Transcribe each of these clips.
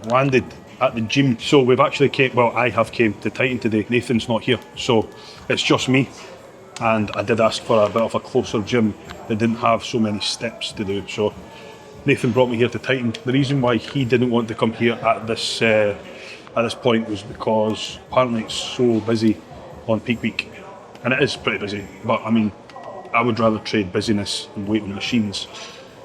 landed at the gym. So we've actually I have came to Titan today. Nathan's not here, so it's just me. And I did ask for a bit of a closer gym that didn't have so many steps to do. So Nathan brought me here to Titan. The reason why he didn't want to come here at this point was because apparently it's so busy on peak week. And it is pretty busy, but I mean, I would rather trade busyness and weight on machines.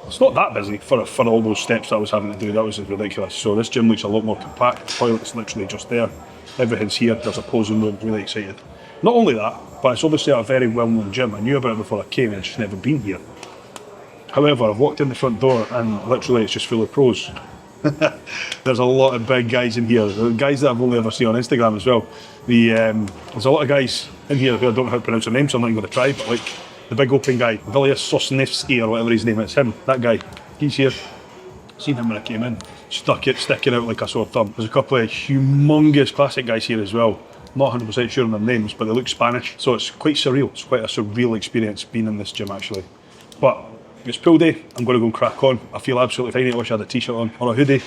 It's not that busy for all those steps that I was having to do. That was ridiculous. So this gym looks a lot more compact. The toilet's literally just there. Everything's here. There's a posing room. Really excited. Not only that, but it's obviously a very well-known gym. I knew about it before I came. I'd just never been here. However, I've walked in the front door and literally it's just full of pros. There's a lot of big guys in here. Guys that I've only ever seen on Instagram as well. There's a lot of guys in here who I don't know how to pronounce their names, so I'm not even going to try. But like the big open guy, Vilius Sosnevsky or whatever his name is, him, that guy. He's here. Seen him when I came in. Sticking out like a sore thumb. There's a couple of humongous classic guys here as well. Not 100% sure on their names, but they look Spanish. So it's quite surreal. It's quite a surreal experience being in this gym actually. But it's pool day. I'm going to go and crack on. I feel absolutely fine. I wish I had a t-shirt on or a hoodie.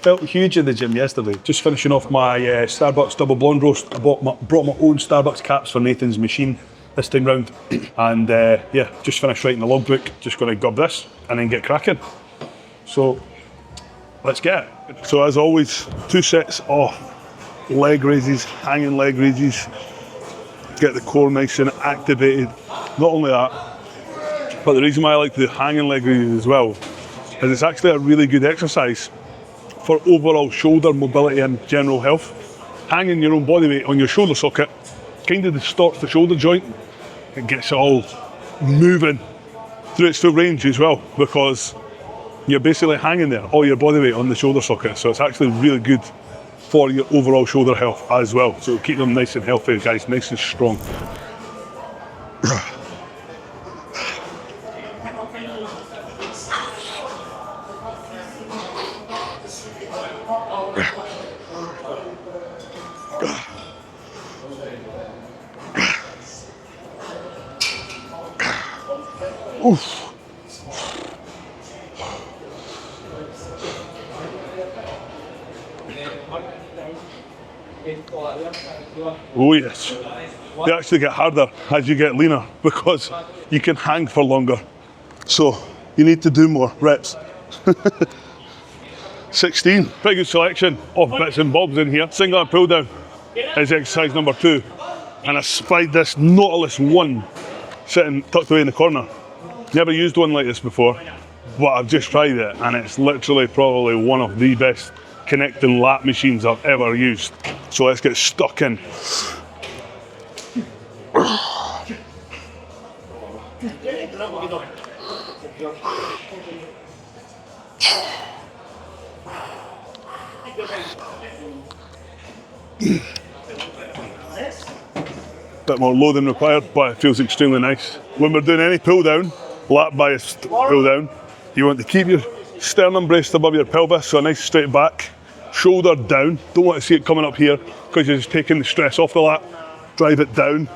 Felt huge in the gym yesterday. Just finishing off my Starbucks double blonde roast. I brought my own Starbucks caps for Nathan's machine this time round. And yeah, just finished writing the logbook. Just going to gob this and then get cracking. So let's get it. So as always, 2 sets of leg raises, hanging leg raises. Get the core nice and activated. Not only that, but the reason why I like the hanging leg raises as well is it's actually a really good exercise for overall shoulder mobility and general health. Hanging your own body weight on your shoulder socket kind of distorts the shoulder joint. It gets it all moving through its full range as well, because you're basically hanging there, all your body weight on the shoulder socket. So it's actually really good for your overall shoulder health as well. So keep them nice and healthy, guys, nice and strong. Oof. Oh yes, they actually get harder as you get leaner because you can hang for longer. So you need to do more reps. 16, pretty good selection of bits and bobs in here. Single and pull down is exercise number 2. And I spied this Nautilus 1 sitting tucked away in the corner. Never used one like this before, but I've just tried it and it's literally probably one of the best connecting lat machines I've ever used. So let's get stuck in. Bit more loading required, but it feels extremely nice. When we're doing any pull down, lat biased pull down, you want to keep your sternum braced above your pelvis, so a nice straight back, shoulder down. Don't want to see it coming up here because you're just taking the stress off the lat. Drive it down.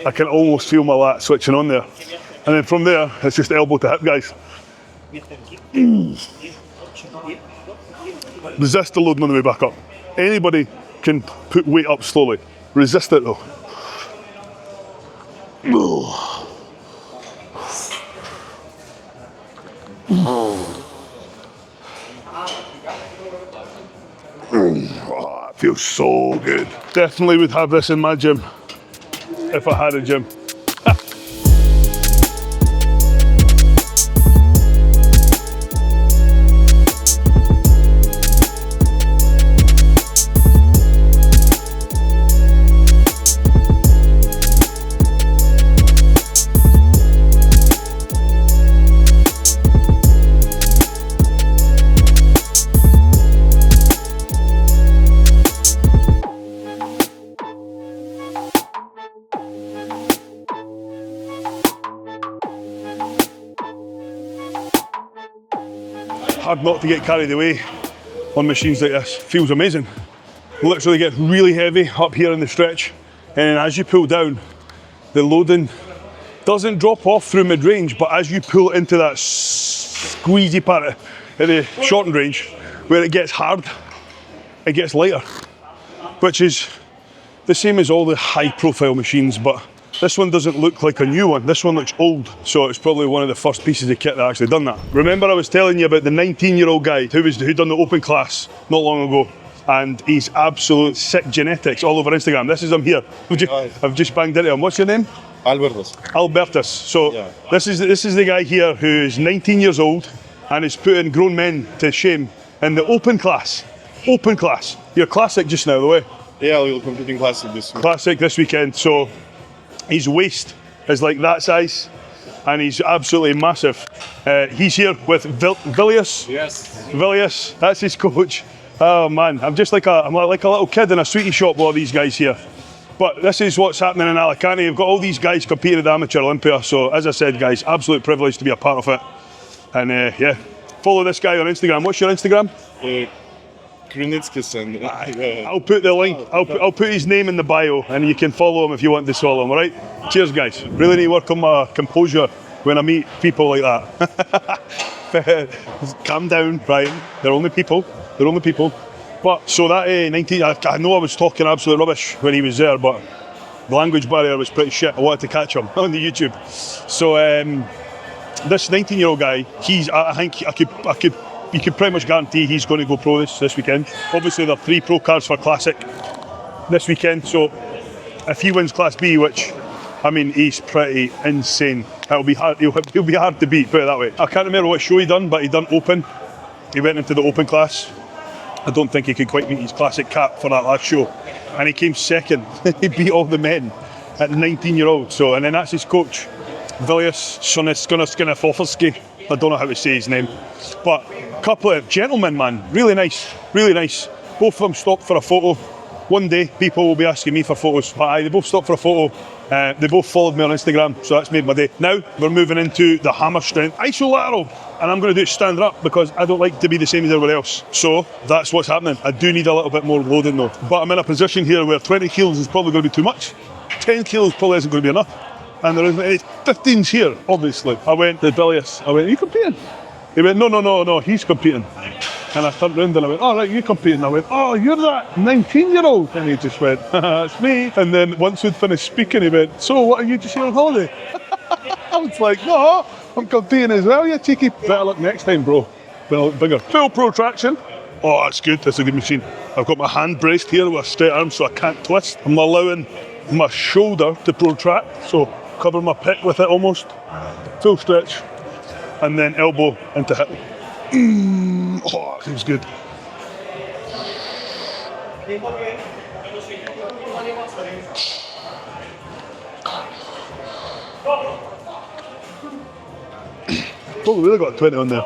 I can almost feel my lat switching on there. And then from there, it's just elbow to hip, guys. Resist the loading on the way back up. Anybody can put weight up slowly. Resist it though. Oh, it feels so good. Definitely would have this in my gym if I had a gym. Hard not to get carried away on machines like this. Feels amazing. Literally gets really heavy up here in the stretch, and then as you pull down, the loading doesn't drop off through mid-range, but as you pull into that squeezy part of the shortened range, where it gets hard, it gets lighter, which is the same as all the high profile machines, but this one doesn't look like a new one. This one looks old, so it's probably one of the first pieces of kit that actually done that. Remember I was telling you about the 19-year-old guy who done the open class not long ago, and he's absolute sick genetics all over Instagram. This is him here. I've just banged into him. What's your name? Albertus. So yeah. This is the guy here who's 19 years old and is putting grown men to shame in the open class. Open class. You're classic just now, the way. Yeah, we're competing classic this week. Classic this weekend. So his waist is like that size, and he's absolutely massive. He's here with Villius. Yes. Villius, that's his coach. Oh man, I'm like a little kid in a sweetie shop with all these guys here. But this is what's happening in Alicante. We've got all these guys competing at the Amateur Olympia. So as I said, guys, absolute privilege to be a part of it. And yeah, follow this guy on Instagram. What's your Instagram? I'll put the link. I'll put his name in the bio, and you can follow him if you want to follow him. All right. Cheers, guys. Really need to work on my composure when I meet people like that. Calm down, Brian. They're only people. They're only people. But so that 19, I know I was talking absolute rubbish when he was there, but the language barrier was pretty shit. I wanted to catch him on the YouTube. So this 19-year-old guy, I think you could pretty much guarantee he's going to go pro this weekend. Obviously, there are 3 pro cards for Classic this weekend. So if he wins Class B, which I mean, he's pretty insane. It'll be hard. He'll be hard to beat. Put it that way. I can't remember what show he done, but he done Open. He went into the Open class. I don't think he could quite meet his Classic cap for that last show, and he came second. He beat all the men at 19-year-old. So, and then that's his coach, Villius Skinnerfoforski. I don't know how to say his name, but a couple of gentlemen, man, really nice, really nice. Both of them stopped for a photo. One day, people will be asking me for photos. They both stopped for a photo. They both followed me on Instagram, so that's made my day. Now, we're moving into the hammer strength Isolateral, and I'm going to do it standing up because I don't like to be the same as everybody else. So that's what's happening. I do need a little bit more loading though. But I'm in a position here where 20 kilos is probably going to be too much. 10 kilos probably isn't going to be enough. And there isn't any 15s here, obviously. I went to Villius. I went, are you competing? He went, no, he's competing. And I turned around and I went, oh, right, you're competing. I went, oh, you're that 19-year-old. And he just went, that's me. And then once we'd finished speaking, he went, so what, are you just here on holiday? I was like, no, I'm competing as well, you cheeky. Better luck next time, bro. When I look bigger. Full protraction. Oh, that's good. That's a good machine. I've got my hand braced here with a straight arm so I can't twist. I'm allowing my shoulder to protract, so cover my pec with it almost. Full stretch. And then elbow into hip. Oh, feels good. Oh, we really got a 20 on there.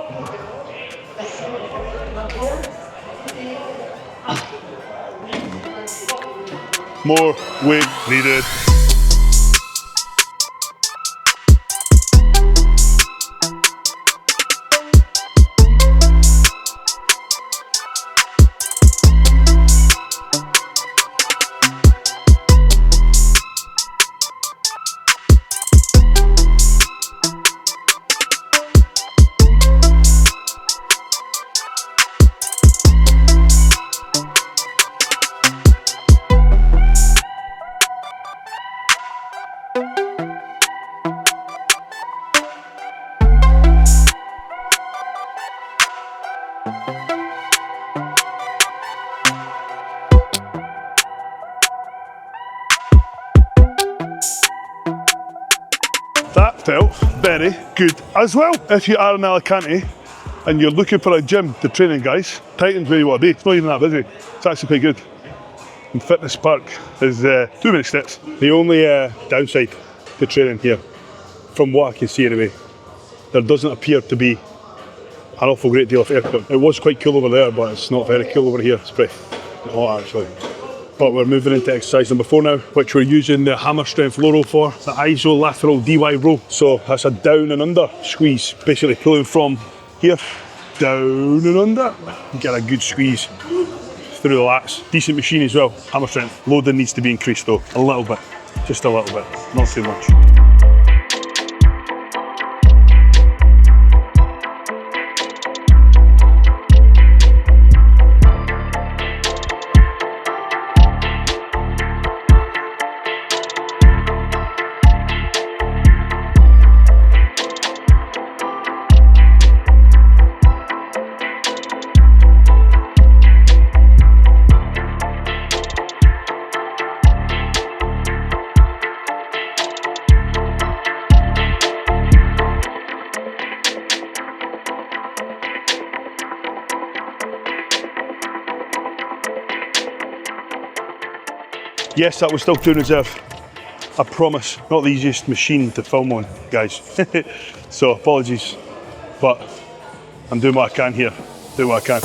More weight needed. That felt very good as well. If you are in Alicante and you're looking for a gym to train in, guys, Titan's where you want to be. It's not even that busy. It's actually quite good. And Fitness Park is 2 minute steps. The only downside to training here, from what I can see anyway, there doesn't appear to be an awful great deal of aircon. It was quite cool over there, but it's not very cool over here. It's pretty hot actually. But we're moving into exercise number 4 now, which we're using the hammer strength low row for, the Isolateral DY row. So that's a down and under squeeze, basically pulling from here, down and under. Get a good squeeze through the lats. Decent machine as well, hammer strength. Loading needs to be increased though, a little bit, just a little bit, not too much. Yes, that was still 2 in reserve. I promise, not the easiest machine to film on, guys. So apologies, but I'm doing what I can here, doing what I can.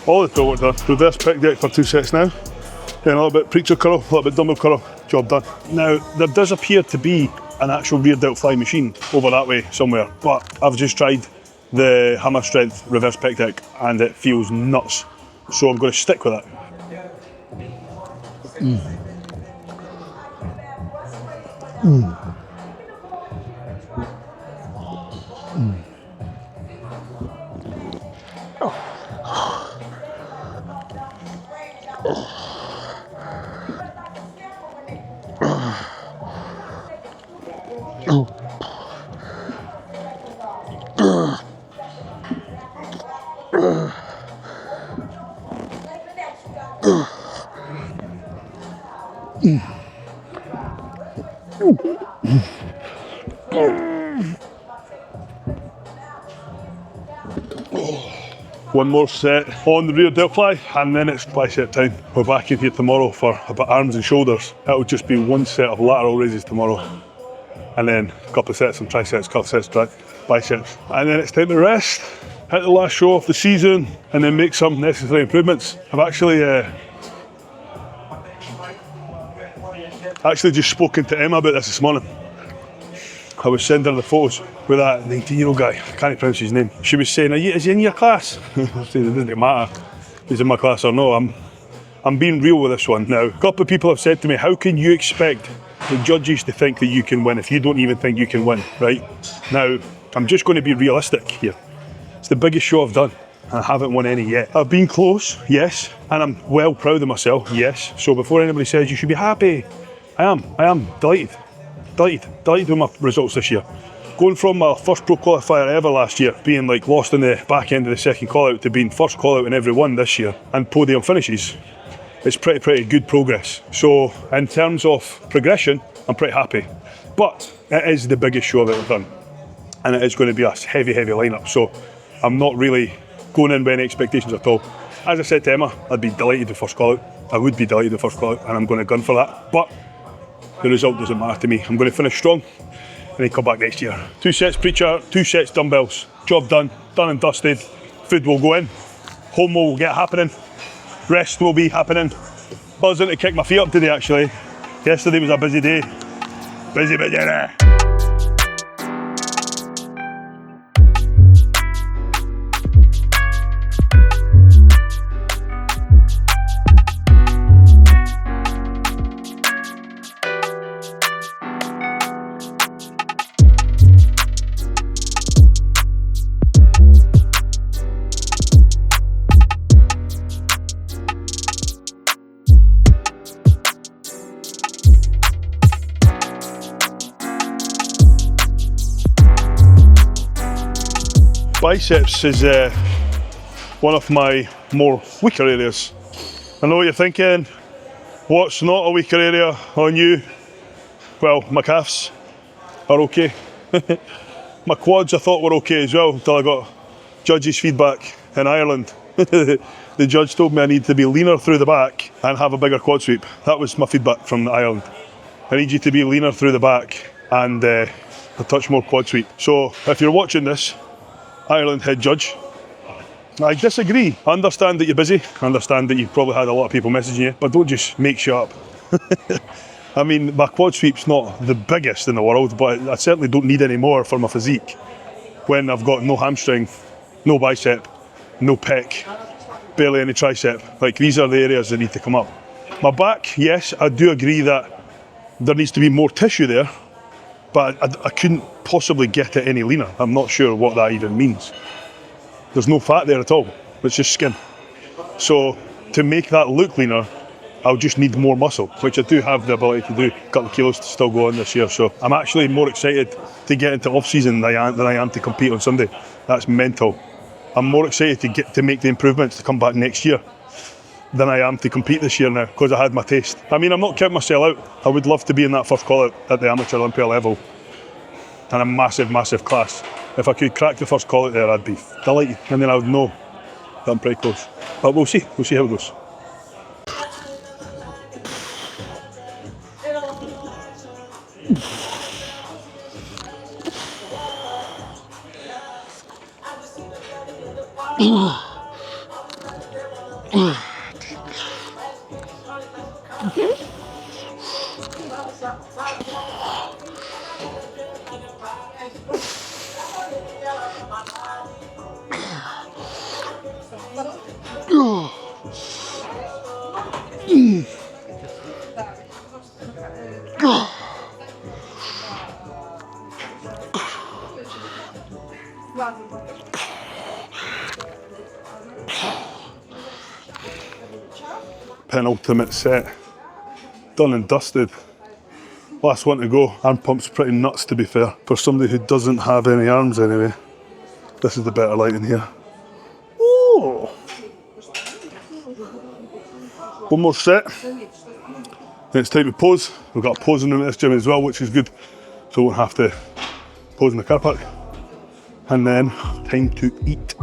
All the fill work done. Reverse pec deck for 2 sets now. Then a little bit preacher curl, a little bit dumbbell curl, job done. Now, there does appear to be an actual rear delt fly machine over that way somewhere, but I've just tried the hammer strength reverse pec deck and it feels nuts. So I'm going to stick with it. One more set on the rear delt fly and then it's bicep time. We're back in here tomorrow for about arms and shoulders. It'll just be 1 set of lateral raises tomorrow and then a couple of sets of triceps, a couple of sets of biceps. And then it's time to rest, hit the last show of the season and then make some necessary improvements. I've actually just spoken to Emma about this morning. I was sending her the photos with that 19-year-old guy. I can't pronounce his name. She was saying, is he in your class? I said, it doesn't matter if he's in my class or no. I'm being real with this one. Now, a couple of people have said to me, how can you expect the judges to think that you can win if you don't even think you can win, right? Now, I'm just going to be realistic here. It's the biggest show I've done. I haven't won any yet. I've been close, yes, and I'm well proud of myself, yes. So before anybody says you should be happy, I am delighted with my results this year. Going from my first pro qualifier ever last year, being like lost in the back end of the second call out to being first call out in every one this year and podium finishes, it's pretty good progress. So in terms of progression, I'm pretty happy. But it is the biggest show I've ever done. And it is going to be a heavy lineup. So I'm not really going in with any expectations at all. As I said to Emma, I'd be delighted with first call out. I would be delighted with first call out and I'm going to gun for that. But the result doesn't matter to me. I'm going to finish strong and then come back next year. 2 sets preacher, 2 sets dumbbells. Job done and dusted. Food will go in. Home will get happening. Rest will be happening. Buzzing to kick my feet up today actually. Yesterday was a busy day. Busy day. Biceps is one of my more weaker areas. I know what you're thinking, what's not a weaker area on you? Well, my calves are okay. My quads I thought were okay as well until I got judges' feedback in Ireland. The judge told me I need to be leaner through the back and have a bigger quad sweep. That was my feedback from Ireland. I need you to be leaner through the back and a touch more quad sweep. So if you're watching this, Ireland head judge, I disagree. I understand that you're busy. I understand that you've probably had a lot of people messaging you, but don't just make shit up. I mean, my quad sweep's not the biggest in the world, but I certainly don't need any more for my physique when I've got no hamstring, no bicep, no pec, barely any tricep. Like, these are the areas that need to come up. My back, yes, I do agree that there needs to be more tissue there, but I couldn't possibly get it any leaner. I'm not sure what that even means. There's no fat there at all, it's just skin. So to make that look leaner, I'll just need more muscle, which I do have the ability to do. A couple of kilos to still go on this year, so I'm actually more excited to get into off-season than I am to compete on Sunday. That's mental. I'm more excited to make the improvements to come back next year than I am to compete this year now, because I had my taste. I mean, I'm not counting myself out. I would love to be in that first call-out at the amateur Olympia level and a massive, massive class. If I could crack the first call-out there, I'd be delighted, and then I would know that I'm pretty close. But we'll see how it goes. Penultimate set, done and dusted. Last one to go. Arm pump's pretty nuts, to be fair. For somebody who doesn't have any arms anyway, this is the better lighting here. Ooh. One more set. Then it's time to pose. We've got a posing room at this gym as well, which is good, so we won't have to pose in the car park. And then time to eat,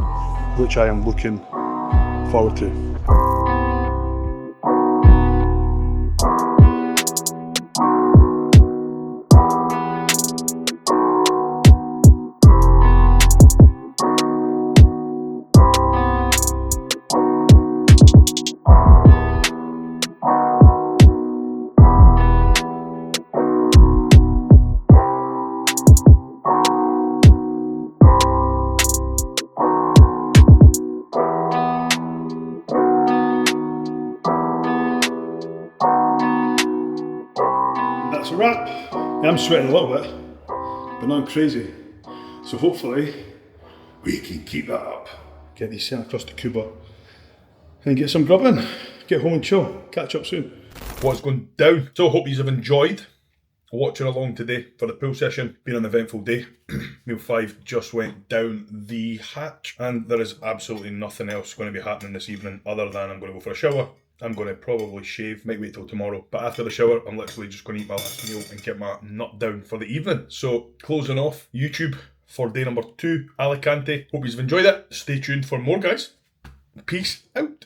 which I am looking forward to. That's a wrap. I'm sweating a little bit, but not crazy. So hopefully we can keep that up. Get these sent across to Cuba and get some grub in. Get home and chill. Catch up soon. What's going down? So I hope you have enjoyed watching along today for the pool session. Been an eventful day. Meal 5 just went down the hatch, and there is absolutely nothing else going to be happening this evening other than I'm going to go for a shower. I'm going to probably shave, might wait till tomorrow, but after the shower I'm literally just going to eat my last meal and get my nut down for the evening. So closing off YouTube for day number 2, Alicante. Hope you've enjoyed it. Stay tuned for more, guys. Peace out.